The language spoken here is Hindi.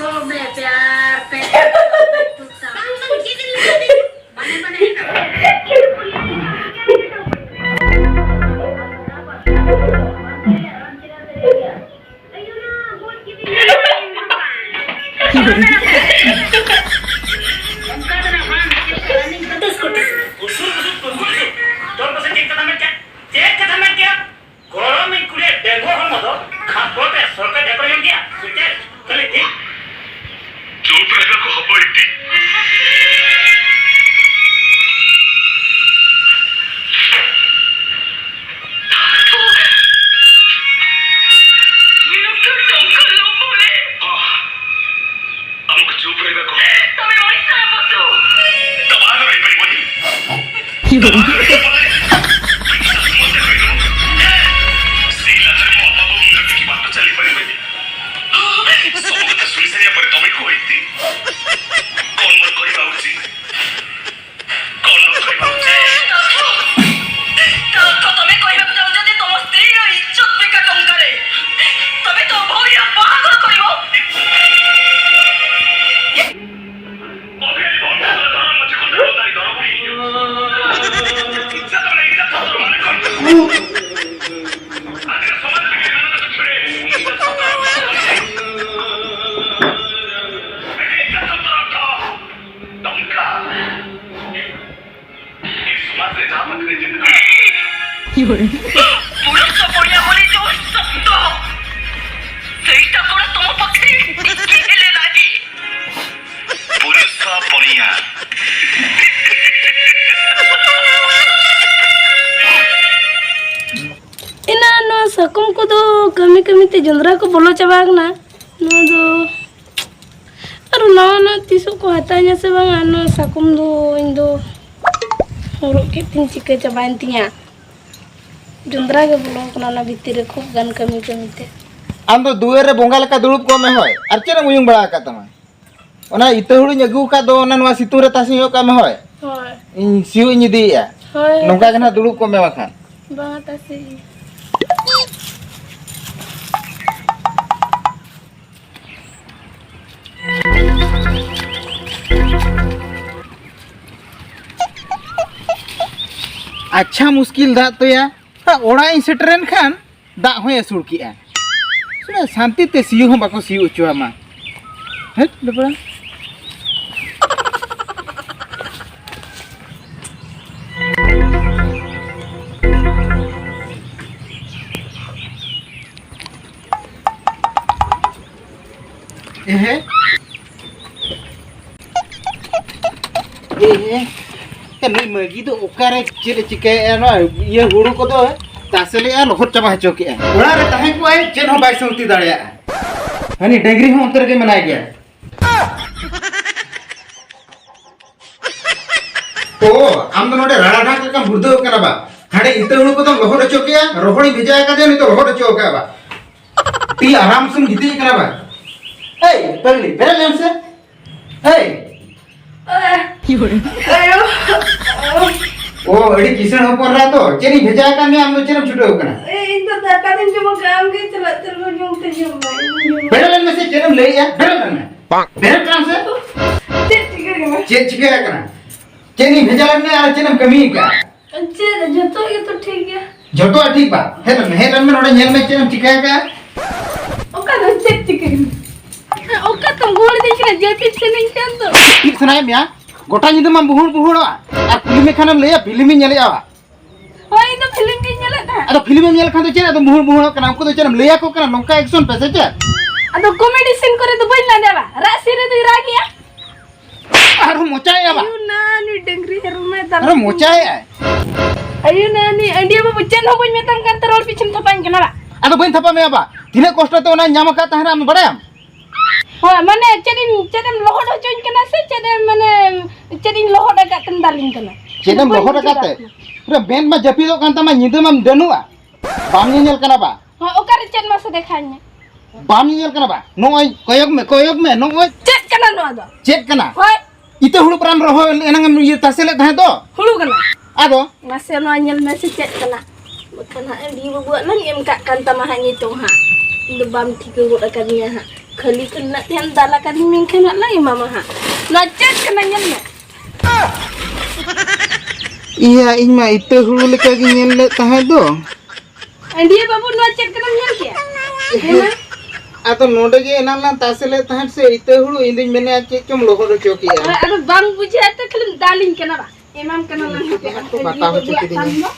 को मैं प्यार पे टूटता बने सकम को दो कमी कमी ते जंद्रा को बोलो चबाग ना नो दो अरु ना ना तीसो को हताnya से bang ano सकम दो इंदो हरो के तीन चिके चबाइन तिया जंद्रा के बोलो कना ना भीतर खूब गन कमी कमी ते आम तो दुए रे बोंगा लका दुड़ुब को में होय आर चेना उयुंग बड़ा का तमा ओना इते हुड़ी अगु का दो ओना नवा सितु रे तासी हो का में होय होय इन सिउ इन दिया होय नोका गना दुड़ुब को में वाखान बा तासी अच्छा मुश्किल दा तो या ओड़ा इन सेटरेन खान दा होय असुर किया सुना शांति ते सिउ हो बाको सिउ चुआ मा हे लेबड़ा एहे एहे कनी मगी तो ओकारे चेले चिके एनो ये हुड़ू को दो तासले आ लोहट चबा चोके ओड़ा रे ताहे को आए चेन हो बाई संति दाड़िया हनी डेंगरी हो अंतर के मनाय गया तो आम तो नोडे राडा ढाक का बुर्दो कना बा हाडे इते हुड़ू को तो लोहट चोके रोहड़ी भिजाय का दे नि तो लोहट चोके बा ती आराम से गिती कना बा ए पगली बेरे लेन से ए अयो ओ अड़ी किसन हो पर रहा तो चेनी भेजा का मैं हम चेन छुटो कना ए इन तो दाका दिन जो काम के चला चलो जो ते जो बेरलन में से चेन ले या बेरलन में बेरल काम से चेक चिके कना चेनी भेजा में आ चेन कमी का अच्छे जतो ये तो ठीक है जतो ठीक बा हेलन में नोडे नेल में चेन चिके का ओका तो चेक चिके ओका तुम गोड़ देखना जेपी से नहीं चंदो ठीक सुनाय मिया गोटा निद मा बुहुड़ बुहुड़ आ फिल्म खानम ले फिल्म नेले आवा होय तो फिल्म के नेला था अदो फिल्म नेल खान तो चेन तो बुहुड़ बुहुड़ कना हमको तो चेन ले को कना नोका एक्शन पैसे चे अदो कॉमेडी सीन करे तो बइला देवा रासी रे तो रागिया अरे मोचाय आवा अयो नानी डंगरी हेरु में ता अरे मोचाय अयो नानी अंडिया में बच्चन हो बइन मेतम कर रोल पिछम थपाइन कना अदो बइन थपा में आबा तिने कष्ट तो ना न्याम का तहरा हम बड़ाम हो माने चेदिन लोहड होचोइन कना से चेदिन माने चेदिन लोहड का तन दालिन कना चेदम लोहड काते रे बेन मा जपी दो कांता मा निदे मा दनुआ बाम नेल कना बा हो ओकर चेन मा से देखाने बाम नेल कना बा नोय कोयग में नोय चेक कना नो दो चेक कना होय इते हुड़ प्रान रहो एनंग ये तसेले थाहे तो हुळु कना आदो मासे no anyel message chat kena bukan ha di buat nang em kak kan tama ha ngitung ha. Lebam tiga buat akan dia ha. Kali kena yang dalakan mingkin lagi mama ha. Nacet kena nyel. Iya, ᱤᱧ ᱢᱟ ᱤᱛᱟᱹ ᱦᱩᱲᱩ ᱞᱮᱠᱟ ᱜᱤᱧ ᱧᱮᱞ ᱞᱮᱫ ᱛᱟᱦᱮᱸ ᱫᱚ. Dia babu nacet kena nyel kia. Ato node ge enam lang tase le tahan se ite hulu indin mene ache kem lohor choki ya. Aduh bang buji ate kalim daling kena ba. Emam kena lang Aku bata ho choki din. No.